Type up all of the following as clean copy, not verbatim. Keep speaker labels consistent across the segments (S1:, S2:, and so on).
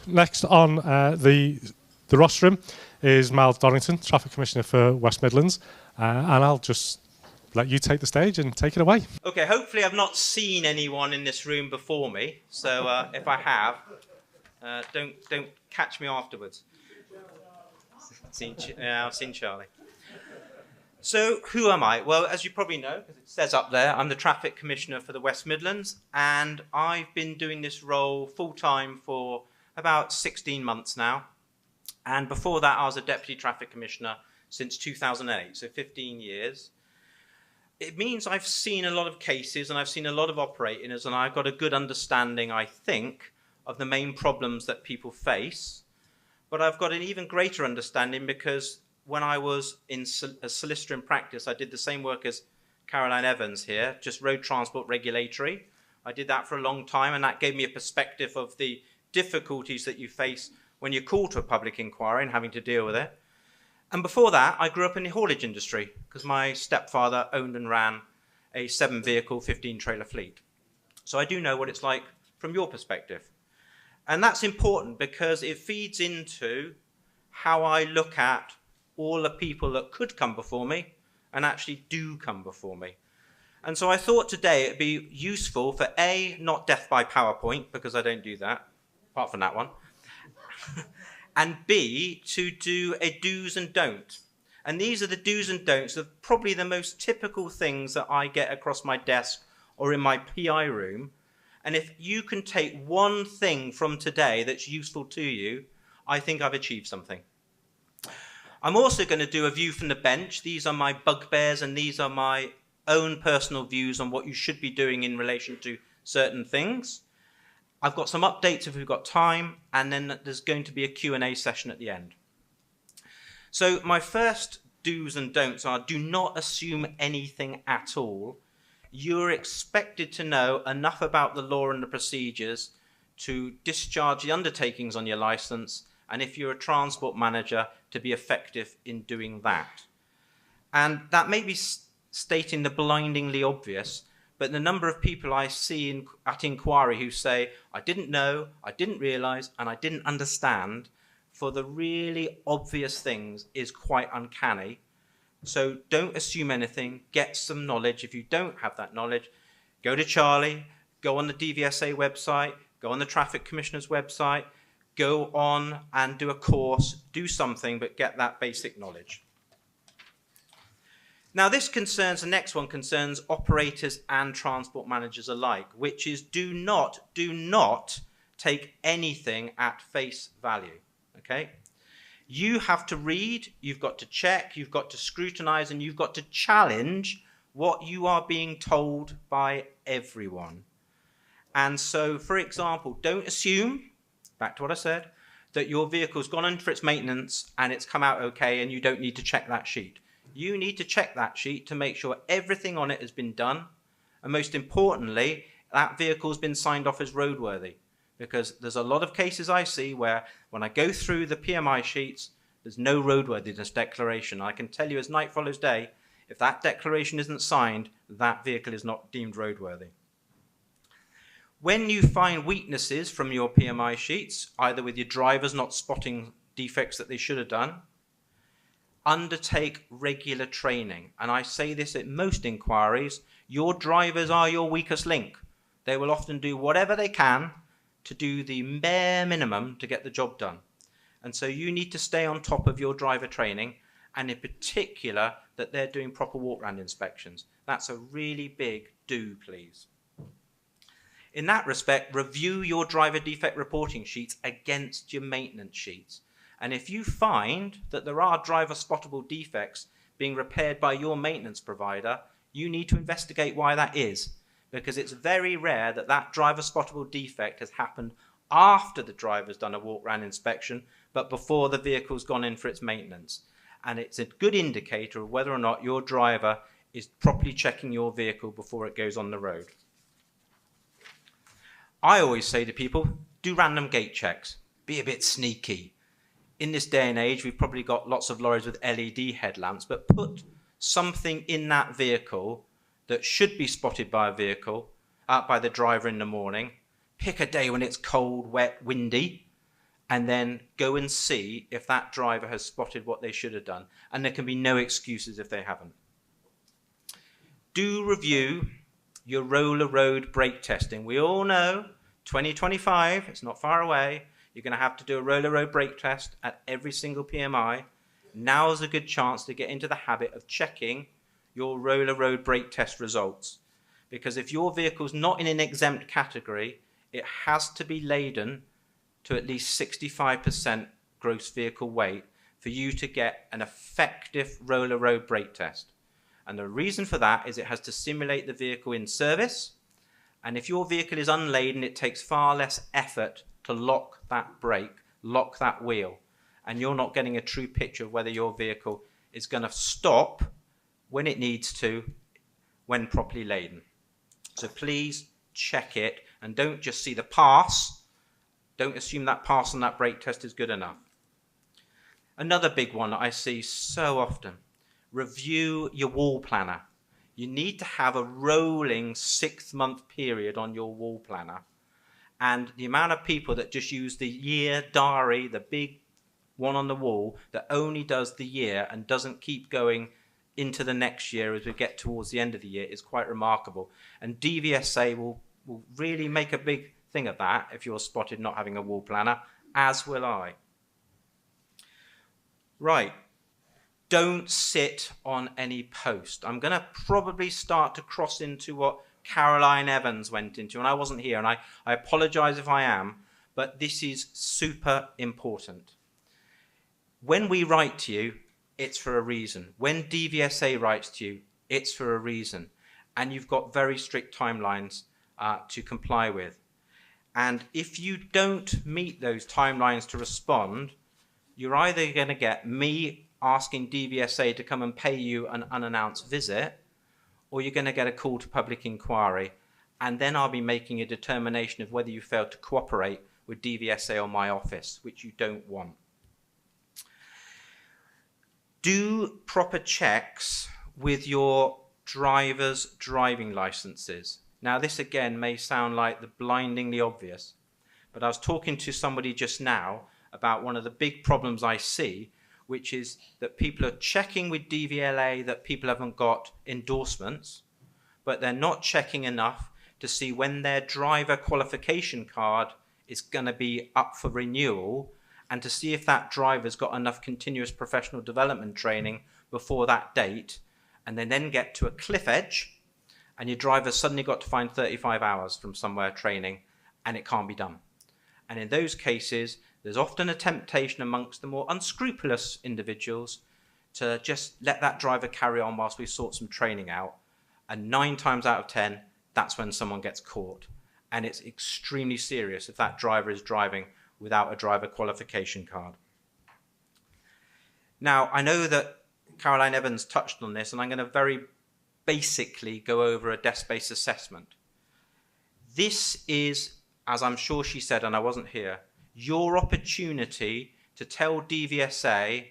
S1: Next on the rostrum is Miles Dorrington, Traffic Commissioner for West Midlands, and I'll just let you take the stage and take it away.
S2: Okay, hopefully I've not seen anyone in this room before me, so if I have, don't catch me afterwards. I've seen Charlie. So who am I? Well, as you probably know, because it says up there, I'm the Traffic Commissioner for the West Midlands, and I've been doing this role full-time for about 16 months now. And before that, I was a Deputy Traffic Commissioner since 2008, so 15 years. It means I've seen a lot of cases and I've seen a lot of operators, and I've got a good understanding, I think, of the main problems that people face. But I've got an even greater understanding because when I was a solicitor in practice, I did the same work as Caroline Evans here, just road transport regulatory. I did that for a long time, and that gave me a perspective of the difficulties that you face when you're called to a public inquiry and having to deal with it. And before that, I grew up in the haulage industry because my stepfather owned and ran a 7-vehicle, 15-trailer fleet. So I do know what it's like from your perspective. And that's important because it feeds into how I look at all the people that could come before me and actually do come before me. And so I thought today it'd be useful for A, not death by PowerPoint, because I don't do that, apart from that one, and B, to do a do's and don'ts. And these are the do's and don'ts of probably the most typical things that I get across my desk or in my PI room. And if you can take one thing from today that's useful to you, I think I've achieved something. I'm also going to do a view from the bench. These are my bugbears, and these are my own personal views on what you should be doing in relation to certain things. I've got some updates if we've got time, and then there's going to be a Q&A session at the end. So my first do's and don'ts are: do not assume anything at all. You're expected to know enough about the law and the procedures to discharge the undertakings on your license, and if you're a transport manager, to be effective in doing that. And that may be stating the blindingly obvious, but the number of people I see at inquiry who say, I didn't know, I didn't realise, and I didn't understand for the really obvious things is quite uncanny. So don't assume anything, get some knowledge. If you don't have that knowledge, go to Charlie, go on the DVSA website, go on the Traffic Commissioner's website, go on and do a course, do something, but get that basic knowledge. Now this concerns, the next one concerns operators and transport managers alike, which is do not take anything at face value, okay? You have to read, you've got to check, you've got to scrutinize, and you've got to challenge what you are being told by everyone. And so, for example, don't assume, back to what I said, that your vehicle's gone in for its maintenance and it's come out okay and you don't need to check that sheet. You need to check that sheet to make sure everything on it has been done. And most importantly, that vehicle's been signed off as roadworthy. Because there's a lot of cases I see where when I go through the PMI sheets, there's no roadworthiness declaration. I can tell you as night follows day, if that declaration isn't signed, that vehicle is not deemed roadworthy. When you find weaknesses from your PMI sheets, either with your drivers not spotting defects that they should have done, undertake regular training. And I say this at most inquiries, your drivers are your weakest link. They will often do whatever they can to do the bare minimum to get the job done. And so you need to stay on top of your driver training, and in particular that they're doing proper walk-round inspections. That's a really big do, please. In that respect, review your driver defect reporting sheets against your maintenance sheets. And if you find that there are driver spottable defects being repaired by your maintenance provider, you need to investigate why that is, because it's very rare that that driver spottable defect has happened after the driver's done a walk-round inspection, but before the vehicle's gone in for its maintenance. And it's a good indicator of whether or not your driver is properly checking your vehicle before it goes on the road. I always say to people, do random gate checks. Be a bit sneaky. In this day and age, we've probably got lots of lorries with LED headlamps, but put something in that vehicle that should be spotted by a vehicle, by the driver in the morning, pick a day when it's cold, wet, windy, and then go and see if that driver has spotted what they should have done. And there can be no excuses if they haven't. Do review your roller road brake testing. We all know 2025, it's not far away, you're going to have to do a roller road brake test at every single PMI. Now is a good chance to get into the habit of checking your roller road brake test results. Because if your vehicle's not in an exempt category, it has to be laden to at least 65% gross vehicle weight for you to get an effective roller road brake test. And the reason for that is it has to simulate the vehicle in service. And if your vehicle is unladen, it takes far less effort to lock that brake, lock that wheel. And you're not getting a true picture of whether your vehicle is going to stop when it needs to, when properly laden. So please check it and don't just see the pass. Don't assume that pass on that brake test is good enough. Another big one that I see so often, review your wall planner. You need to have a rolling 6-month period on your wall planner. And the amount of people that just use the year diary, the big one on the wall, that only does the year and doesn't keep going into the next year as we get towards the end of the year is quite remarkable. And DVSA will really make a big thing of that if you're spotted not having a wall planner, as will I. Right. Don't sit on any post. I'm going to probably start to cross into what Caroline Evans went into, and I wasn't here, and I apologize if I am, but this is super important. When we write to you, it's for a reason. When DVSA writes to you, it's for a reason. And you've got very strict timelines to comply with. And if you don't meet those timelines to respond, you're either going to get me asking DVSA to come and pay you an unannounced visit, or you're going to get a call to public inquiry, and then I'll be making a determination of whether you failed to cooperate with DVSA or my office, which you don't want. Do proper checks with your driver's driving licenses. Now, this again may sound like the blindingly obvious, but I was talking to somebody just now about one of the big problems I see, which is that people are checking with DVLA that people haven't got endorsements, but they're not checking enough to see when their driver qualification card is going to be up for renewal, and to see if that driver's got enough continuous professional development training before that date, and they then get to a cliff edge, and your driver's suddenly got to find 35 hours from somewhere training, and it can't be done. And in those cases, there's often a temptation amongst the more unscrupulous individuals to just let that driver carry on whilst we sort some training out. And 9 times out of 10, that's when someone gets caught. And it's extremely serious if that driver is driving without a driver qualification card. Now, I know that Caroline Evans touched on this, and I'm going to very basically go over a desk-based assessment. This is, as I'm sure she said, and I wasn't here, your opportunity to tell DVSA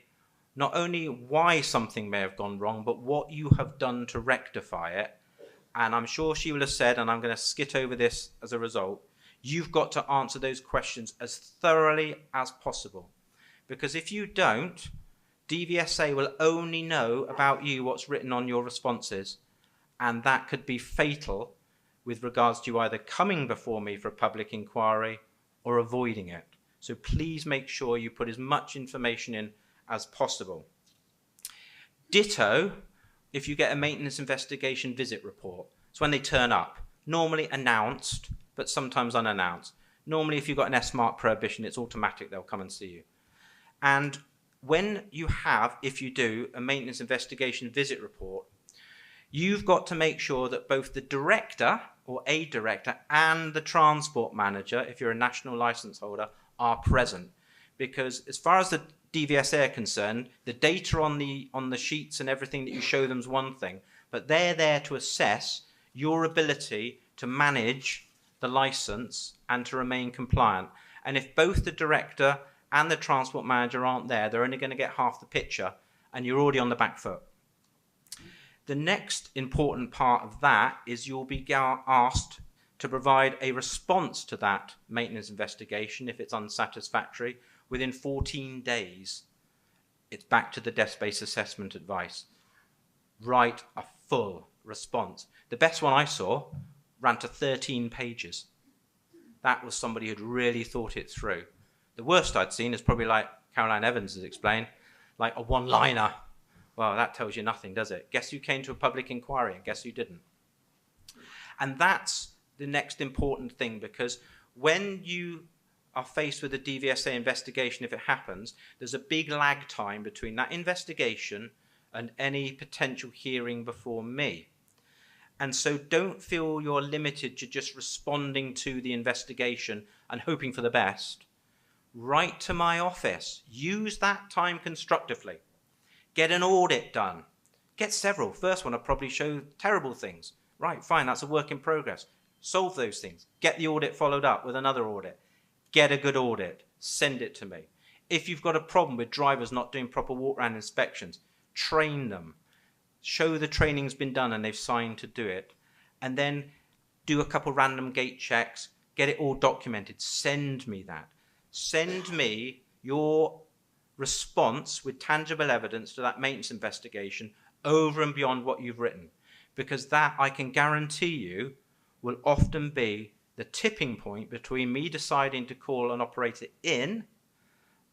S2: not only why something may have gone wrong, but what you have done to rectify it. And I'm sure she will have said, and I'm going to skit over this as a result, you've got to answer those questions as thoroughly as possible. Because if you don't, DVSA will only know about you what's written on your responses, and that could be fatal with regards to you either coming before me for a public inquiry or avoiding it. So please make sure you put as much information in as possible. Ditto if you get a maintenance investigation visit report. It's when they turn up, normally announced, but sometimes unannounced. Normally if you've got an S-mark prohibition, it's automatic, they'll come and see you. And when you have, if you do, a maintenance investigation visit report, you've got to make sure that both the director or a director and the transport manager, if you're a national license holder, are present. Because as far as the DVSA are concerned, the data on the sheets and everything that you show them is one thing, but they're there to assess your ability to manage the license and to remain compliant. And if both the director and the transport manager aren't there, they're only going to get half the picture, and you're already on the back foot. The next important part of that is you'll be asked to provide a response to that maintenance investigation if it's unsatisfactory within 14 days. It's back to the desk-based assessment advice. Write a full response. The best one I saw ran to 13 pages. That was somebody who'd really thought it through. The worst I'd seen is probably like Caroline Evans has explained, like a one-liner. Well, that tells you nothing, does it? Guess who came to a public inquiry and guess who didn't? And that's the next important thing, because when you are faced with a DVSA investigation, if it happens, there's a big lag time between that investigation and any potential hearing before me. And so don't feel you're limited to just responding to the investigation and hoping for the best. Write to my office. Use that time constructively. Get an audit done. Get several. First one will probably show terrible things. Right, fine, that's a work in progress. Solve those things. Get the audit followed up with another audit. Get a good audit. Send it to me. If you've got a problem with drivers not doing proper walk-around inspections, train them. Show the training's been done and they've signed to do it. And then do a couple random gate checks. Get it all documented. Send me that. Send me your response with tangible evidence to that maintenance investigation over and beyond what you've written. Because that, I can guarantee you, will often be the tipping point between me deciding to call an operator in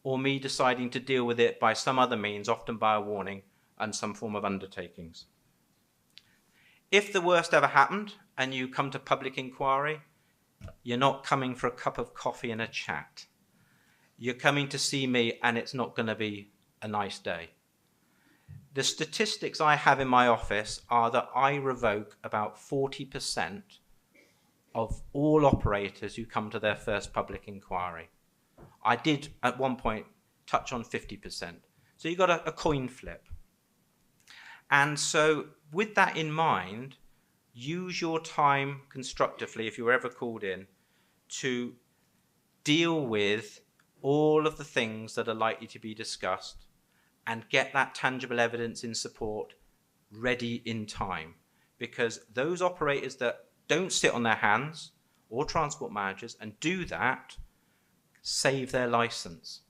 S2: or me deciding to deal with it by some other means, often by a warning and some form of undertakings. If the worst ever happened and you come to public inquiry, you're not coming for a cup of coffee and a chat. You're coming to see me and it's not going to be a nice day. The statistics I have in my office are that I revoke about 40% of all operators who come to their first public inquiry. I did at one point touch on 50%. So you've got a coin flip. And so with that in mind, use your time constructively if you're ever called in to deal with all of the things that are likely to be discussed and get that tangible evidence in support ready in time. Because those operators that don't sit on their hands, or transport managers, and do that, save their license.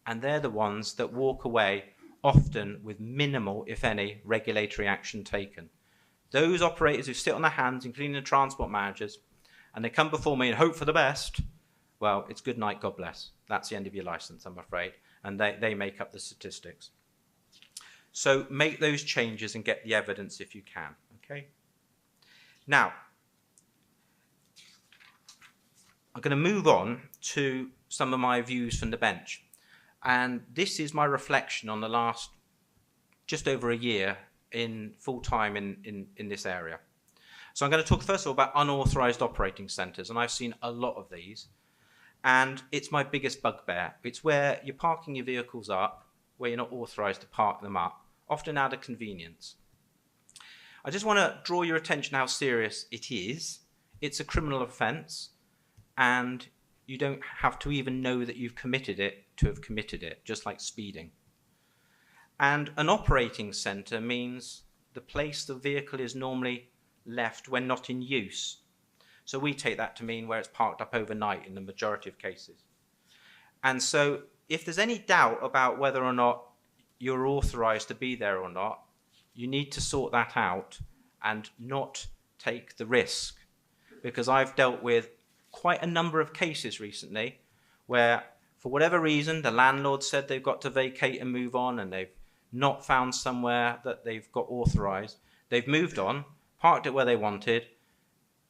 S2: And they're the ones that walk away often with minimal, if any, regulatory action taken. Those operators who sit on their hands, including the transport managers, and they come before me and hope for the best, well, it's good night, God bless. That's the end of your license, I'm afraid. And they make up the statistics. So make those changes and get the evidence if you can, okay? Now, I'm going to move on to some of my views from the bench. And this is my reflection on the last just over a year in full-time in this area. So I'm going to talk first of all about unauthorized operating centres, and I've seen a lot of these. And it's my biggest bugbear. It's where you're parking your vehicles up, where you're not authorised to park them up, often out of convenience. I just want to draw your attention how serious it is. It's a criminal offence, and you don't have to even know that you've committed it to have committed it, just like speeding. And an operating centre means the place the vehicle is normally left when not in use. So we take that to mean where it's parked up overnight in the majority of cases. And so if there's any doubt about whether or not you're authorised to be there or not, you need to sort that out and not take the risk. Because I've dealt with quite a number of cases recently where, for whatever reason, the landlord said they've got to vacate and move on, and they've not found somewhere that they've got authorised. They've moved on, parked it where they wanted.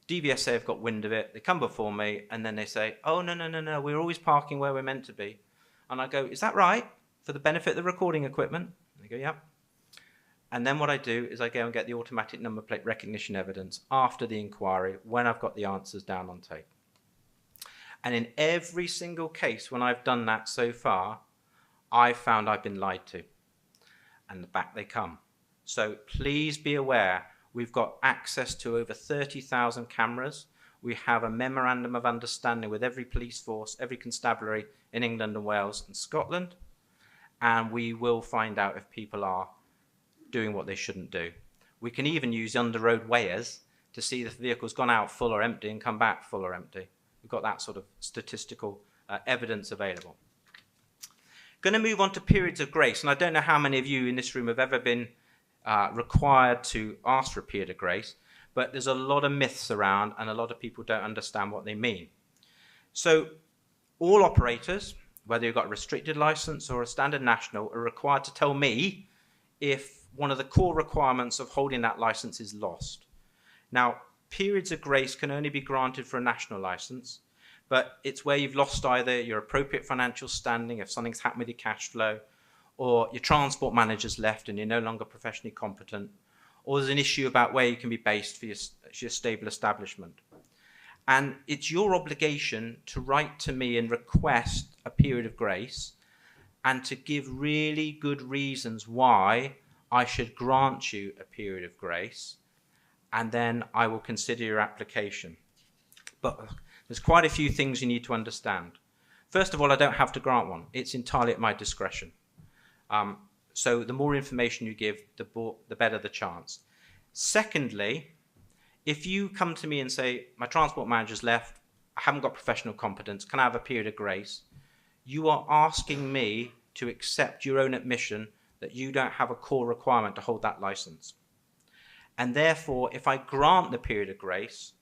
S2: DVSA have got wind of it. They come before me and then they say, oh, no, we're always parking where we're meant to be. And I go, is that right? For the benefit of the recording equipment? And they go, yeah. And then what I do is I go and get the automatic number plate recognition evidence after the inquiry when I've got the answers down on tape. And in every single case when I've done that so far, I've found I've been lied to. And back they come. So please be aware, we've got access to over 30,000 cameras. We have a memorandum of understanding with every police force, every constabulary in England and Wales and Scotland. And we will find out if people are doing what they shouldn't do. We can even use under-road weighers to see if the vehicle's gone out full or empty and come back full or empty. We've got that sort of statistical evidence available. Going to move on to periods of grace, and I don't know how many of you in this room have ever been required to ask for a period of grace, but there's a lot of myths around and a lot of people don't understand what they mean. So all operators, whether you've got a restricted license or a standard national, are required to tell me if one of the core requirements of holding that license is lost. Now, periods of grace can only be granted for a national license, but it's where you've lost either your appropriate financial standing, if something's happened with your cash flow, or your transport manager's left and you're no longer professionally competent, or there's an issue about where you can be based for your stable establishment. And it's your obligation to write to me and request a period of grace and to give really good reasons why I should grant you a period of grace, and then I will consider your application. But there's quite a few things you need to understand. First of all, I don't have to grant one. It's entirely at my discretion. So the more information you give, the better the chance. Secondly, if you come to me and say, my transport manager's left, I haven't got professional competence, can I have a period of grace? You are asking me to accept your own admission that you don't have a core requirement to hold that license. And therefore, if I grant the period of grace,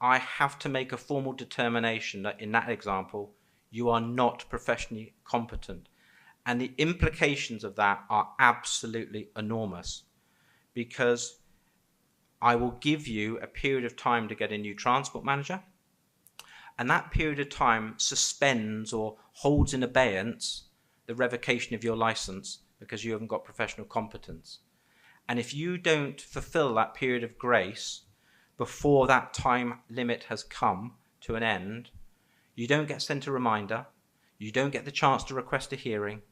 S2: I have to make a formal determination that in that example, you are not professionally competent. And the implications of that are absolutely enormous, because I will give you a period of time to get a new transport manager, and that period of time suspends or holds in abeyance the revocation of your license because you haven't got professional competence. And if you don't fulfill that period of grace before that time limit has come to an end, you don't get sent a reminder, you don't get the chance to request a hearing,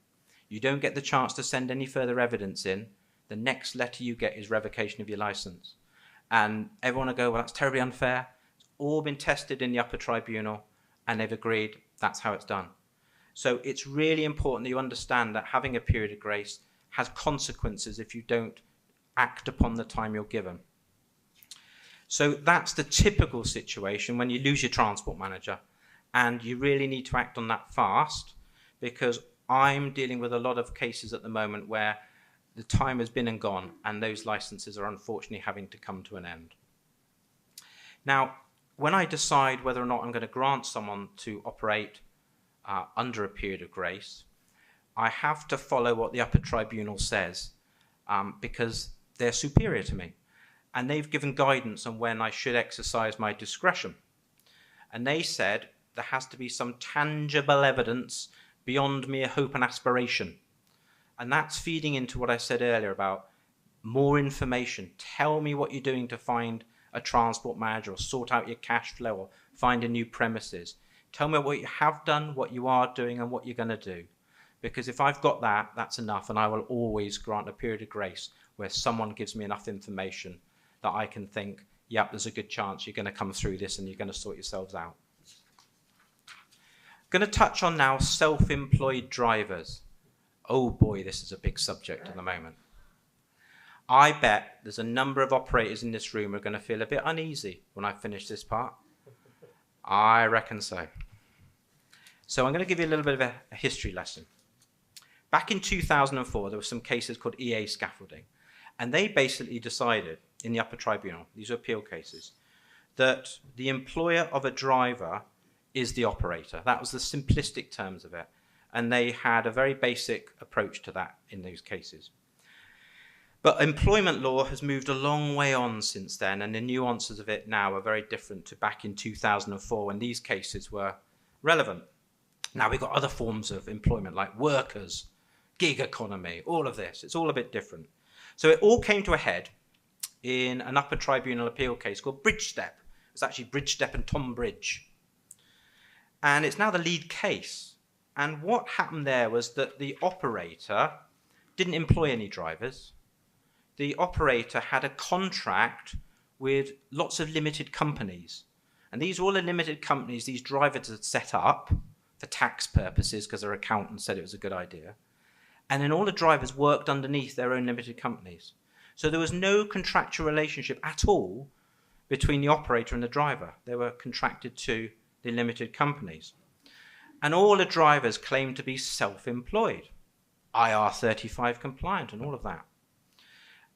S2: you don't get the chance to send any further evidence in. The next letter you get is revocation of your license. And everyone will go, well, that's terribly unfair. It's all been tested in the upper tribunal and they've agreed that's how it's done. So it's really important that you understand that having a period of grace has consequences if you don't act upon the time you're given. So that's the typical situation when you lose your transport manager, and you really need to act on that fast, because I'm dealing with a lot of cases at the moment where the time has been and gone and those licenses are unfortunately having to come to an end. Now, when I decide whether or not I'm going to grant someone to operate under a period of grace, I have to follow what the upper tribunal says, because they're superior to me. And they've given guidance on when I should exercise my discretion. And they said there has to be some tangible evidence beyond mere hope and aspiration. And that's feeding into what I said earlier about more information. Tell me what you're doing to find a transport manager, or sort out your cash flow, or find a new premises. Tell me what you have done, what you are doing, and what you're going to do. Because if I've got that, that's enough, and I will always grant a period of grace where someone gives me enough information that I can think, yep, there's a good chance you're going to come through this and you're going to sort yourselves out. Going to touch on now self-employed drivers. Oh boy, this is a big subject at the moment. I bet there's a number of operators in this room who are going to feel a bit uneasy when I finish this part. I reckon so. So I'm going to give you a little bit of a history lesson. Back in 2004, there were some cases called EA scaffolding. And they basically decided in the upper tribunal, these are appeal cases, that the employer of a driver is the operator. That was the simplistic terms of it. And they had a very basic approach to that in those cases. But employment law has moved a long way on since then, and the nuances of it now are very different to back in 2004 when these cases were relevant. Now we've got other forms of employment like workers, gig economy, all of this. It's all a bit different. So it all came to a head in an upper tribunal appeal case called Bridgestep. It's actually Bridgestep and Tom Bridge. And it's now the lead case. And what happened there was that the operator didn't employ any drivers. The operator had a contract with lots of limited companies. And these were all the limited companies these drivers had set up for tax purposes because their accountant said it was a good idea. And then all the drivers worked underneath their own limited companies. So there was no contractual relationship at all between the operator and the driver. They were contracted to the limited companies. And all the drivers claimed to be self-employed, IR35 compliant and all of that.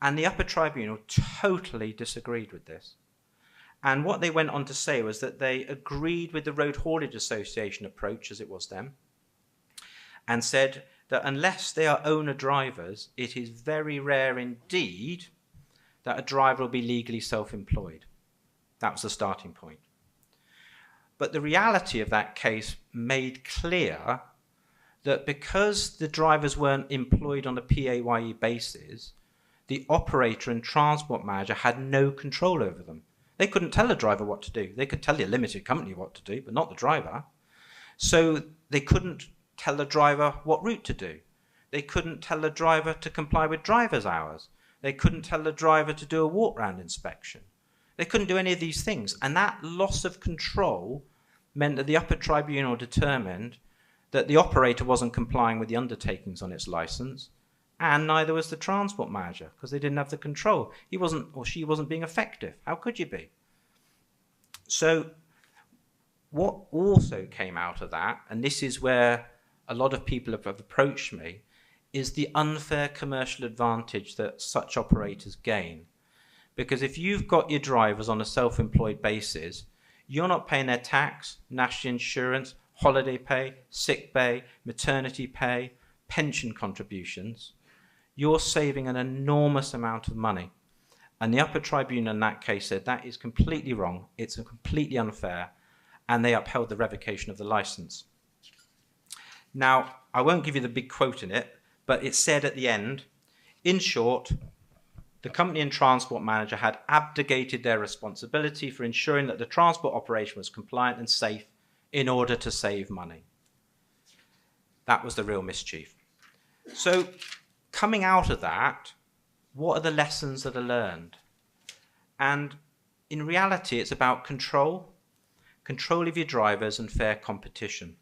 S2: And the upper tribunal totally disagreed with this. And what they went on to say was that they agreed with the Road Haulage Association approach, as it was then, and said that unless they are owner-drivers, it is very rare indeed that a driver will be legally self-employed. That was the starting point. But the reality of that case made clear that because the drivers weren't employed on a PAYE basis, the operator and transport manager had no control over them. They couldn't tell the driver what to do. They could tell the limited company what to do, but not the driver. So they couldn't tell the driver what route to do. They couldn't tell the driver to comply with driver's hours. They couldn't tell the driver to do a walk-round inspection. They couldn't do any of these things. And that loss of control meant that the upper tribunal determined that the operator wasn't complying with the undertakings on its license, and neither was the transport manager, because they didn't have the control. He wasn't, or she wasn't being effective. How could you be? So what also came out of that, and this is where a lot of people have approached me, is the unfair commercial advantage that such operators gain. Because if you've got your drivers on a self-employed basis, you're not paying their tax, national insurance, holiday pay, sick pay, maternity pay, pension contributions. You're saving an enormous amount of money. And the upper tribunal in that case said that is completely wrong, it's completely unfair, and they upheld the revocation of the license. Now, I won't give you the big quote in it, but it said at the end, in short, the company and transport manager had abdicated their responsibility for ensuring that the transport operation was compliant and safe in order to save money. That was the real mischief. So, coming out of that, what are the lessons that are learned? And in reality, it's about control of your drivers and fair competition.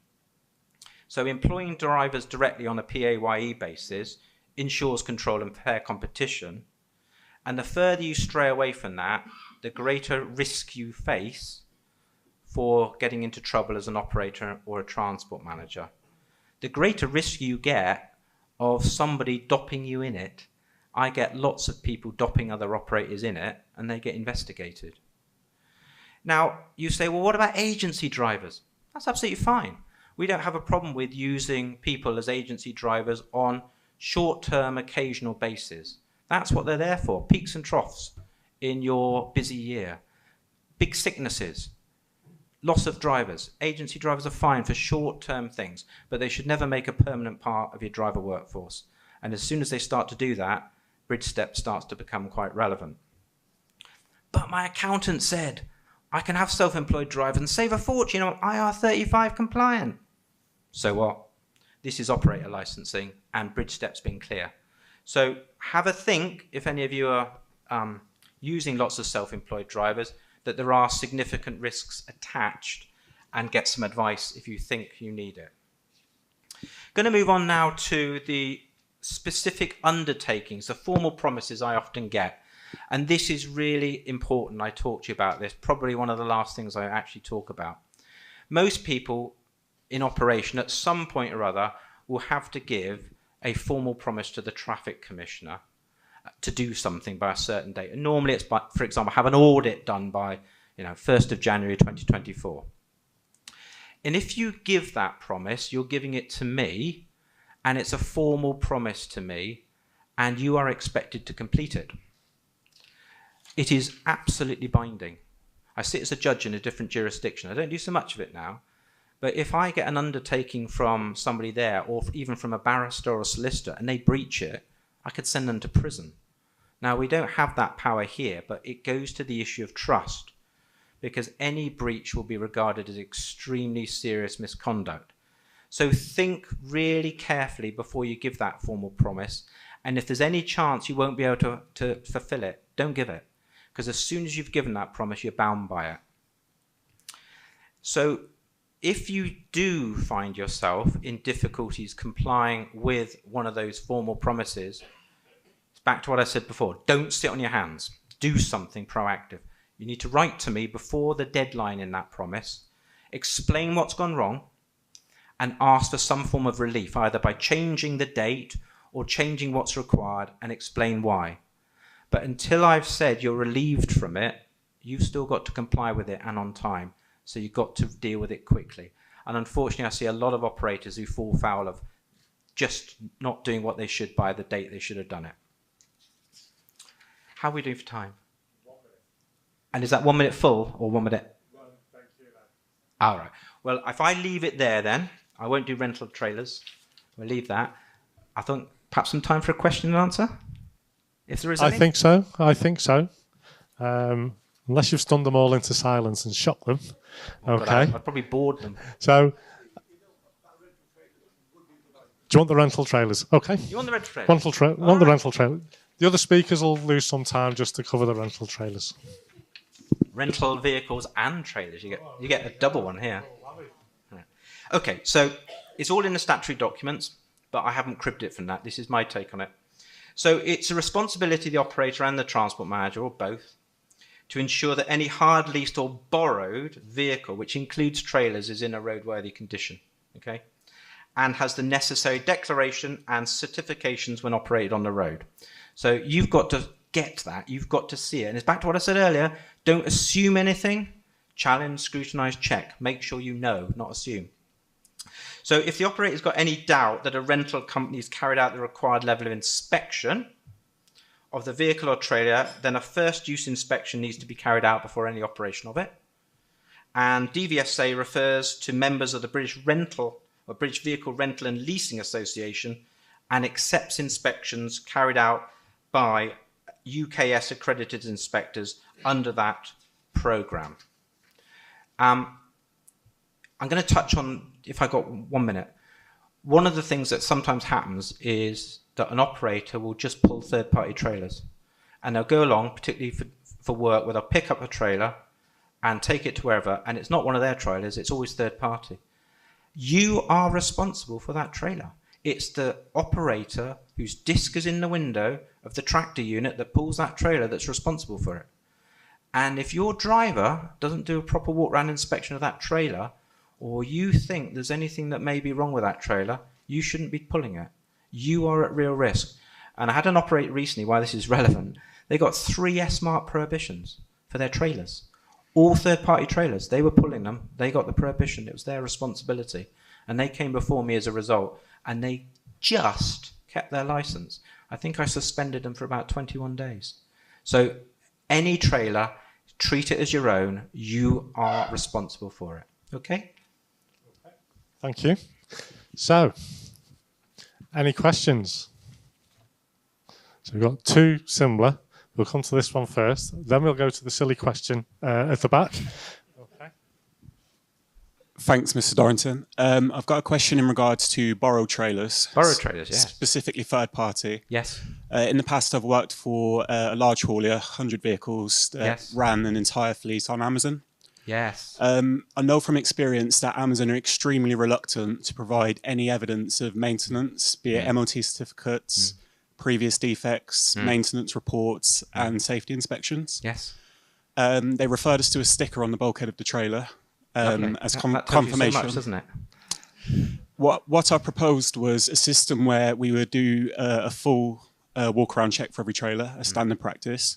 S2: So employing drivers directly on a PAYE basis ensures control and fair competition. And the further you stray away from that, the greater risk you face for getting into trouble as an operator or a transport manager. The greater risk you get of somebody dopping you in it. I get lots of people dopping other operators in it, and they get investigated. Now, you say, well, what about agency drivers? That's absolutely fine. We don't have a problem with using people as agency drivers on short-term, occasional basis. That's what they're there for, peaks and troughs in your busy year. Big sicknesses, loss of drivers. Agency drivers are fine for short-term things, but they should never make a permanent part of your driver workforce. And as soon as they start to do that, bridge step starts to become quite relevant. But my accountant said, I can have self-employed drivers and save a fortune on IR35 compliant. So what? This is operator licensing, and bridge step's been clear. So have a think, if any of you are using lots of self-employed drivers, that there are significant risks attached, and get some advice if you think you need it. Going to move on now to the specific undertakings, the formal promises I often get. And this is really important. I talk to you about this, probably one of the last things I actually talk about. Most people in operation at some point or other will have to give a formal promise to the traffic commissioner to do something by a certain date. And normally it's by, for example, have an audit done by 1st of January 2024. And if you give that promise, you're giving it to me, and it's a formal promise to me, and you are expected to complete it. It is absolutely binding. I sit as a judge in a different jurisdiction. I don't do so much of it now. But if I get an undertaking from somebody there, or even from a barrister or a solicitor, and they breach it, I could send them to prison. Now, we don't have that power here, but it goes to the issue of trust, because any breach will be regarded as extremely serious misconduct. So think really carefully before you give that formal promise, and if there's any chance you won't be able to fulfill it, don't give it, because as soon as you've given that promise, you're bound by it. So if you do find yourself in difficulties complying with one of those formal promises, back to what I said before. Don't sit on your hands. Do something proactive. You need to write to me before the deadline in that promise, explain what's gone wrong, and ask for some form of relief, either by changing the date or changing what's required, and explain why. But until I've said you're relieved from it, you've still got to comply with it and on time. So you've got to deal with it quickly. And unfortunately, I see a lot of operators who fall foul of just not doing what they should by the date they should have done it. How are we doing for time?
S1: 1 minute.
S2: And is that 1 minute full or 1 minute?
S1: Well, thank you then.
S2: All right. Well, if I leave it there then, I won't do rental trailers. We'll leave that. I think perhaps some time for a question and answer, if there is any.
S1: I think so. I think so. Unless you've stunned them all into silence and shocked them. Okay.
S2: I'd probably bored them.
S1: So, do you want the rental trailers? Okay.
S2: You want the rental trailers?
S1: Want the rental trailer. The other speakers will lose some time just to cover the rental trailers.
S2: Rental vehicles and trailers. You get a double one here. Right. Okay, so it's all in the statutory documents, but I haven't cribbed it from that. This is my take on it. So it's a responsibility of the operator and the transport manager, or both, to ensure that any hired, leased or borrowed vehicle, which includes trailers, is in a roadworthy condition, okay, and has the necessary declaration and certifications when operated on the road. So you've got to get that, you've got to see it. And it's back to what I said earlier, don't assume anything, challenge, scrutinise, check. Make sure you know, not assume. So if the operator's got any doubt that a rental company has carried out the required level of inspection of the vehicle or trailer, then a first use inspection needs to be carried out before any operation of it. And DVSA refers to members of the British Vehicle Rental and Leasing Association and accepts inspections carried out by UKS accredited inspectors under that programme. I'm going to touch on, if I got 1 minute, one of the things that sometimes happens is that an operator will just pull third-party trailers, and they'll go along, particularly for work, where they'll pick up a trailer and take it to wherever, and it's not one of their trailers, it's always third-party. You are responsible for that trailer. It's the operator whose disc is in the window of the tractor unit that pulls that trailer that's responsible for it. And if your driver doesn't do a proper walk-around inspection of that trailer, or you think there's anything that may be wrong with that trailer, you shouldn't be pulling it. You are at real risk. And I had an operator recently, why this is relevant, they got 3 S-Mark prohibitions for their trailers. All third-party trailers, they were pulling them, they got the prohibition, it was their responsibility. And they came before me as a result, and they just kept their license. I think I suspended them for about 21 days. So any trailer, treat it as your own, you are responsible for it. Okay?
S1: Thank you. So, any questions? So we've got 2 similar. We'll come to this one first. Then we'll go to the silly question at the back. Okay.
S3: Thanks, Mr. Dorrington. I've got a question in regards to borrowed trailers.
S2: Borrowed trailers, yes.
S3: Specifically third party.
S2: Yes.
S3: In the past, I've worked for a large haulier, 100 vehicles, that ran an entire fleet on Amazon.
S2: Yes.
S3: I know from experience that Amazon are extremely reluctant to provide any evidence of maintenance, be it MOT certificates, previous defects, maintenance reports, and safety inspections.
S2: Yes.
S3: They referred us to a sticker on the bulkhead of the trailer as
S2: that
S3: confirmation.
S2: So much, doesn't it?
S3: What I proposed was a system where we would do a full walk-around check for every trailer, a standard practice.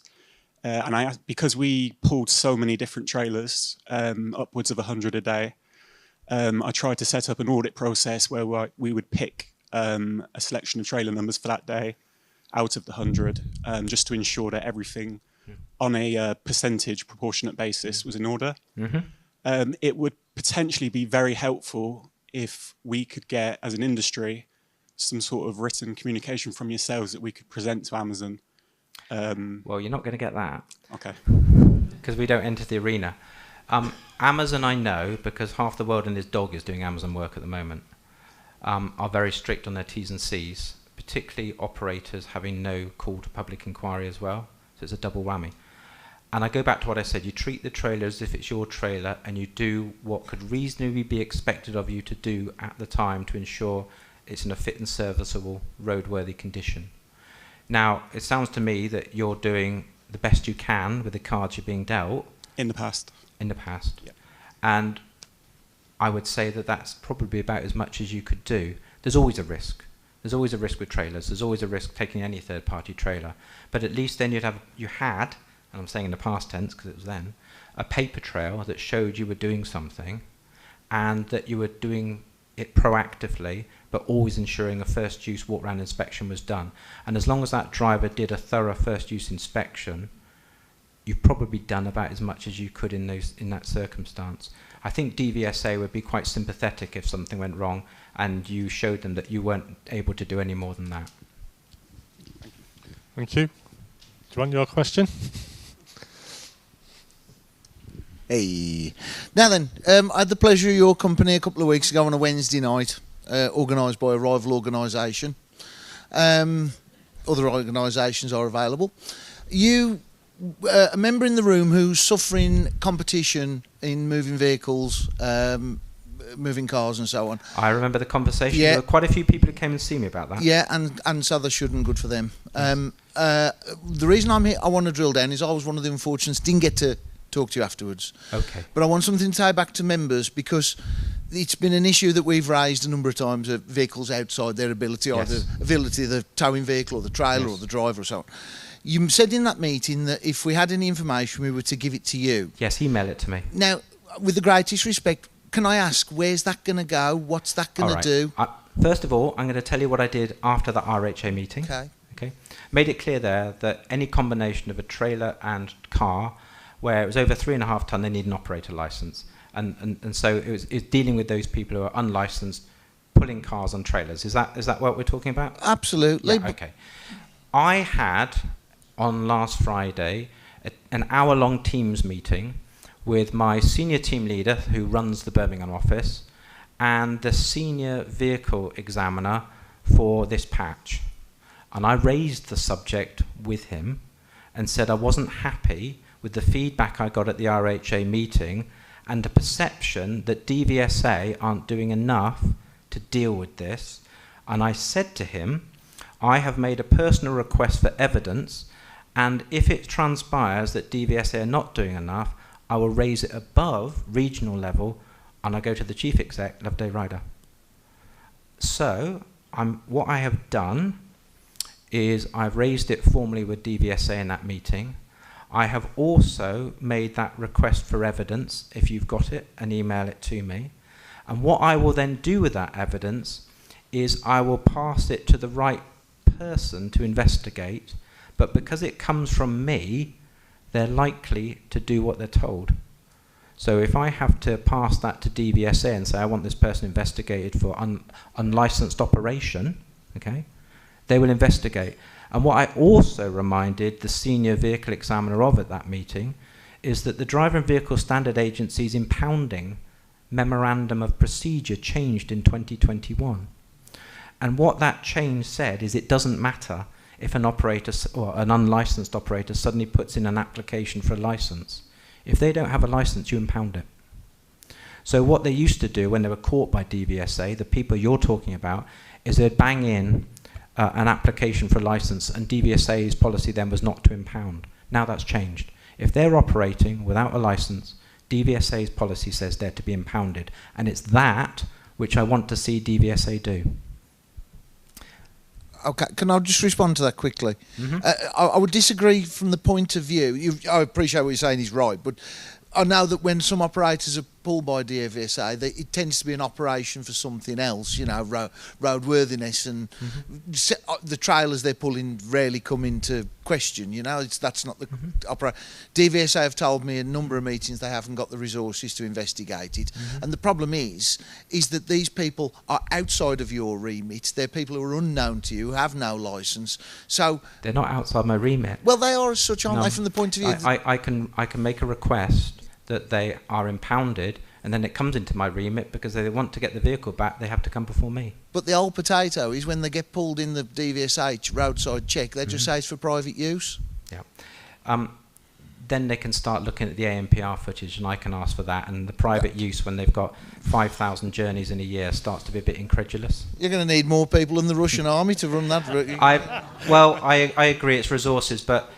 S3: And because we pulled so many different trailers, upwards of 100 a day, I tried to set up an audit process where we would pick a selection of trailer numbers for that day out of the 100, just to ensure that everything on a percentage proportionate basis was in order. It would potentially be very helpful if we could get, as an industry, some sort of written communication from yourselves that we could present to Amazon.
S2: Well, you're not going to get that.
S3: Okay.
S2: Because we don't enter the arena. Amazon, I know, because half the world and his dog is doing Amazon work at the moment, are very strict on their T's and C's, particularly operators having no call to public inquiry as well. So it's a double whammy. And I go back to what I said, you treat the trailer as if it's your trailer and you do what could reasonably be expected of you to do at the time to ensure it's in a fit and serviceable, roadworthy condition. Now, it sounds to me that you're doing the best you can with the cards you're being dealt.
S3: In the past.
S2: In the past.
S3: Yeah.
S2: And I would say that that's probably about as much as you could do. There's always a risk. There's always a risk with trailers. There's always a risk taking any third-party trailer. But at least then you had, and I'm saying in the past tense because it was then, a paper trail that showed you were doing something and that you were doing it proactively, but always ensuring a first use walk-round inspection was done. And as long as that driver did a thorough first use inspection, you've probably done about as much as you could in that circumstance. I think DVSA would be quite sympathetic if something went wrong and you showed them that you weren't able to do any more than that.
S1: Thank you. Do you want your question?
S4: Hey. Now then, I had the pleasure of your company a couple of weeks ago on a Wednesday night, organised by a rival organisation. Other organisations are available. You, a member in the room who's suffering competition in moving vehicles, moving cars and so on.
S2: I remember the conversation.
S4: Yeah.
S2: There were quite a few people who came and see me about that.
S4: Yeah, and so they shouldn't. Good for them. The reason I'm here, I want to drill down, is I was one of the unfortunates, didn't get to talk to you afterwards.
S2: Okay.
S4: But I want something to tie back to members, because it's been an issue that we've raised a number of times of vehicles outside their ability,
S2: Yes.
S4: or the ability of the towing vehicle or the trailer
S2: Yes.
S4: or the driver or so on. You said in that meeting that if we had any information, we were to give it to you.
S2: Yes, email it to me.
S4: Now, with the greatest respect, can I ask, where's that going to go? What's that going to do?
S2: First of all, I'm going to tell you what I did after the RHA meeting.
S4: Okay.
S2: Made it clear there that any combination of a trailer and car where it was over 3.5 tonne, they need an operator licence. And so it was dealing with those people who are unlicensed, pulling cars on trailers. Is that what we're talking about?
S4: Absolutely.
S2: Yeah, okay. I had, on last Friday, an hour-long Teams meeting with my senior team leader, who runs the Birmingham office, and the senior vehicle examiner for this patch. And I raised the subject with him and said I wasn't happy with the feedback I got at the RHA meeting and the perception that DVSA aren't doing enough to deal with this. And I said to him, I have made a personal request for evidence, and if it transpires that DVSA are not doing enough, I will raise it above regional level, and I go to the chief exec, Loveday Ryder. So what I have done is I've raised it formally with DVSA in that meeting. I have also made that request for evidence, if you've got it, and email it to me. And what I will then do with that evidence is I will pass it to the right person to investigate, but because it comes from me, they're likely to do what they're told. So if I have to pass that to DVSA and say I want this person investigated for unlicensed operation, okay, they will investigate. And what I also reminded the senior vehicle examiner of at that meeting is that the Driver and Vehicle Standard Agency's impounding memorandum of procedure changed in 2021. And what that change said is it doesn't matter if an operator or an unlicensed operator suddenly puts in an application for a license. If they don't have a license, you impound it. So what they used to do when they were caught by DVSA, the people you're talking about, is they'd bang in an application for a license, and DVSA's policy then was not to impound. Now that's changed. If they're operating without a license, DVSA's policy says they're to be impounded, and it's that which I want to see DVSA do.
S4: Okay, can I just respond to that quickly?
S2: Mm-hmm.
S4: I would disagree from the point of view. I appreciate what you're saying is right, but I know that when some operators are pulled by DVSA, it tends to be an operation for something else, you know, roadworthiness, and the trailers they're pulling rarely come into question, you know, that's not the operator. DVSA have told me a number of meetings they haven't got the resources to investigate it, and the problem is that these people are outside of your remit. They're people who are unknown to you, who have no licence, so... They're
S2: not outside my remit.
S4: Well, they are as such, aren't they, from the point of view...
S2: I can make a request that they are impounded, and then it comes into my remit because they want to get the vehicle back, they have to come before me.
S4: But the old potato is when they get pulled in the DVSA roadside check, they just say it's for private use.
S2: Yeah. then they can start looking at the ANPR footage, and I can ask for that. And the private use, when they've got 5,000 journeys in a year, starts to be a bit incredulous.
S4: You're going to need more people in the Russian army to run that.
S2: I agree, it's resources, but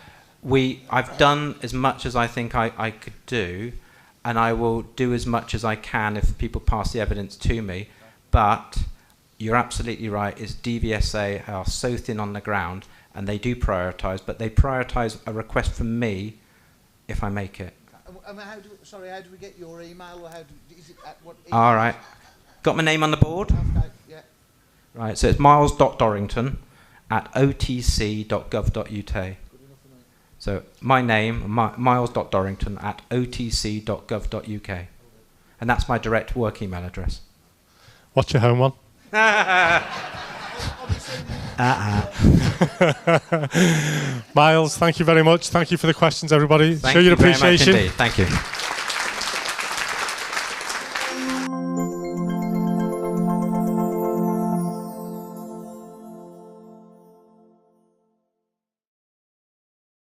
S2: I've done as much as I think I could do, and I will do as much as I can if people pass the evidence to me. But you're absolutely right, is DVSA are so thin on the ground, and they do prioritise, but they prioritise a request from me if I make it.
S4: How do we get your email? Or is it at what
S2: All right. Got my name on the board?
S4: Okay, yeah.
S2: Right, so it's miles.dorrington at otc.gov.uk. So my name, miles.dorrington at otc.gov.uk. And that's my direct work email address.
S1: What's your home one? Miles, thank you very much. Thank you for the questions, everybody. Show your appreciation.
S2: Thank you very much indeed. Thank you.